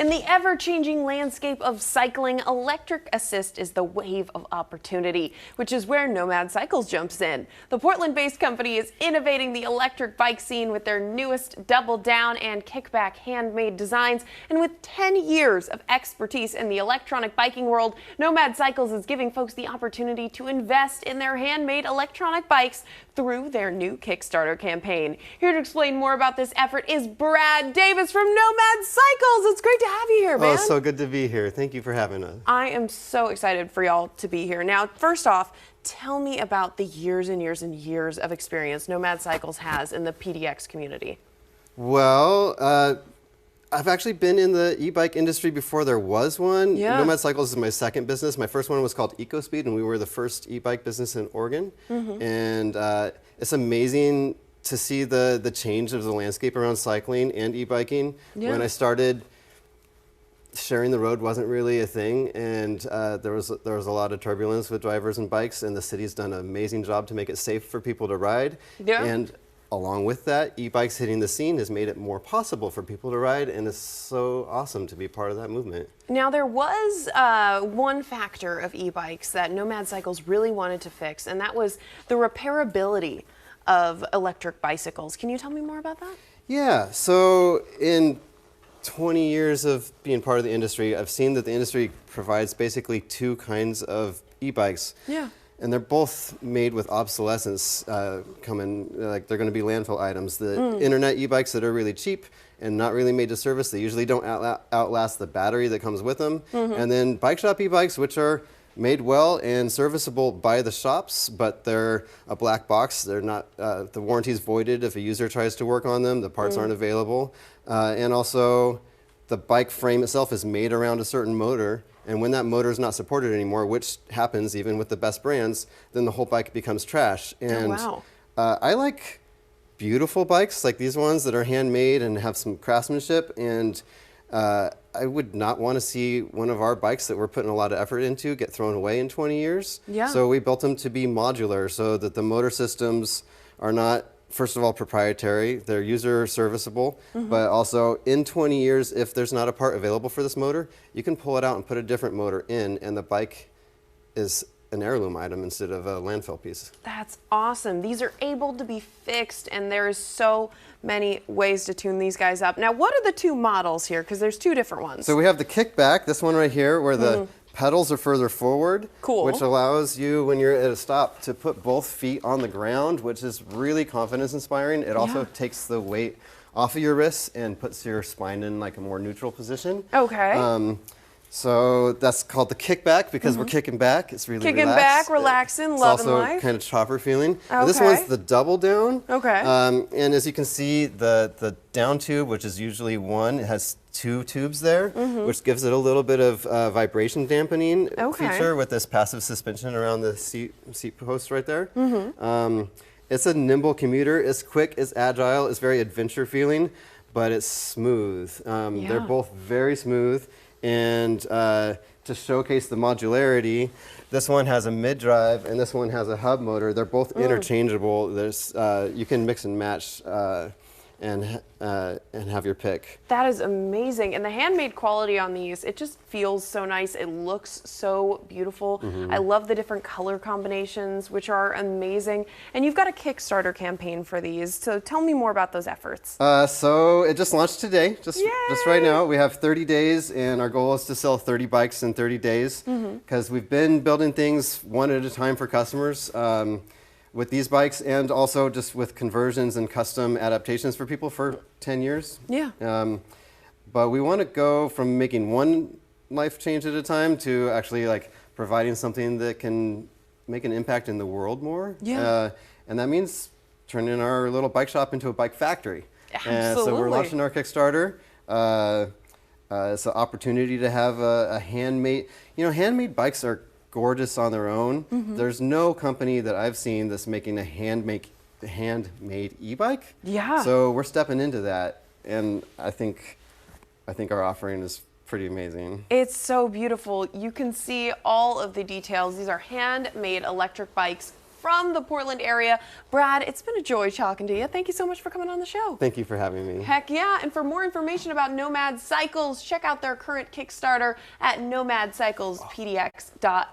In the ever-changing landscape of cycling, electric assist is the wave of opportunity, which is where Nomad Cycles jumps in. The Portland-based company is innovating the electric bike scene with their newest DoubleDown and Kickback handmade designs. And with 10 years of expertise in the electronic biking world, Nomad Cycles is giving folks the opportunity to invest in their handmade electronic bikes through their new Kickstarter campaign. Here to explain more about this effort is Brad Davis from Nomad Cycles. It's great to have you here, man. Oh, so good to be here. Thank you for having us. I am so excited for y'all to be here. Now, first off, tell me about the years and years and years of experience Nomad Cycles has in the PDX community. Well, I've actually been in the e-bike industry before there was one. Yeah. Nomad Cycles is my second business. My first one was called EcoSpeed, and we were the first e-bike business in Oregon. And it's amazing to see the change of the landscape around cycling and e-biking. Yeah. When I started, sharing the road wasn't really a thing, and there was a lot of turbulence with drivers and bikes, and the city's done an amazing job to make it safe for people to ride. Yeah. And along with that, e-bikes hitting the scene has made it more possible for people to ride, and it's so awesome to be part of that movement. Now, there was one factor of e-bikes that Nomad Cycles really wanted to fix, and that was the repairability of electric bicycles. Can you tell me more about that? Yeah, so in 20 years of being part of the industry, I've seen that the industry provides basically two kinds of e-bikes. Yeah. And they're both made with obsolescence coming, like they're going to be landfill items. The internet e-bikes that are really cheap and not really made to service, they usually don't outlast the battery that comes with them. And then bike shop e-bikes, which are made well and serviceable by the shops, but they're a black box. They're not, the warranty is voided if a user tries to work on them. The parts aren't available. And also, the bike frame itself is made around a certain motor. And when that motor is not supported anymore, which happens even with the best brands, then the whole bike becomes trash. And Oh, wow. I like beautiful bikes like these ones that are handmade and have some craftsmanship. And I would not want to see one of our bikes that we're putting a lot of effort into get thrown away in 20 years. Yeah. So we built them to be modular so that the motor systems are not, first of all, proprietary, they're user serviceable, but also in 20 years, if there's not a part available for this motor, you can pull it out and put a different motor in, and the bike is an heirloom item instead of a landfill piece. That's awesome. These are able to be fixed, and there's so many ways to tune these guys up. Now, what are the two models here? Because there's two different ones. So we have the Kickback, this one right here, where the pedals are further forward, Cool. which allows you, when you're at a stop, to put both feet on the ground, which is really confidence inspiring. It also takes the weight off of your wrists and puts your spine in like a more neutral position. Okay. So that's called the Kickback because we're kicking back. It's really Kicking relaxed. back, relaxing, It's loving also life. kind of chopper feeling. And Okay. this one's the DoubleDown. Okay. And as you can see, the down tube, which is usually one, it has two tubes there, which gives it a little bit of vibration dampening feature with this passive suspension around the seat post right there. It's a nimble commuter. It's quick, it's agile, it's very adventure feeling, but it's smooth. They're both very smooth. And to showcase the modularity, this one has a mid-drive and this one has a hub motor. They're both interchangeable. There's, you can mix and match and have your pick. That is amazing. And the handmade quality on these, it just feels so nice. It looks so beautiful. I love the different color combinations, which are amazing. And you've got a Kickstarter campaign for these. So tell me more about those efforts. So it just launched today, just right now. We have 30 days and our goal is to sell 30 bikes in 30 days because we've been building things one at a time for customers. With these bikes and also just with conversions and custom adaptations for people for 10 years. Yeah. But we want to go from making one life change at a time to actually like providing something that can make an impact in the world more. Yeah. And that means turning our little bike shop into a bike factory. Absolutely. So we're launching our Kickstarter. It's an opportunity to have a handmade, handmade bikes are gorgeous on their own. There's no company that I've seen that's making a handmade e-bike. Yeah. So we're stepping into that, and I think our offering is pretty amazing. It's so beautiful. You can see all of the details. These are handmade electric bikes from the Portland area. Brad, it's been a joy talking to you. Thank you so much for coming on the show. Thank you for having me. Heck yeah, and for more information about Nomad Cycles, check out their current Kickstarter at nomadcyclespdx.com.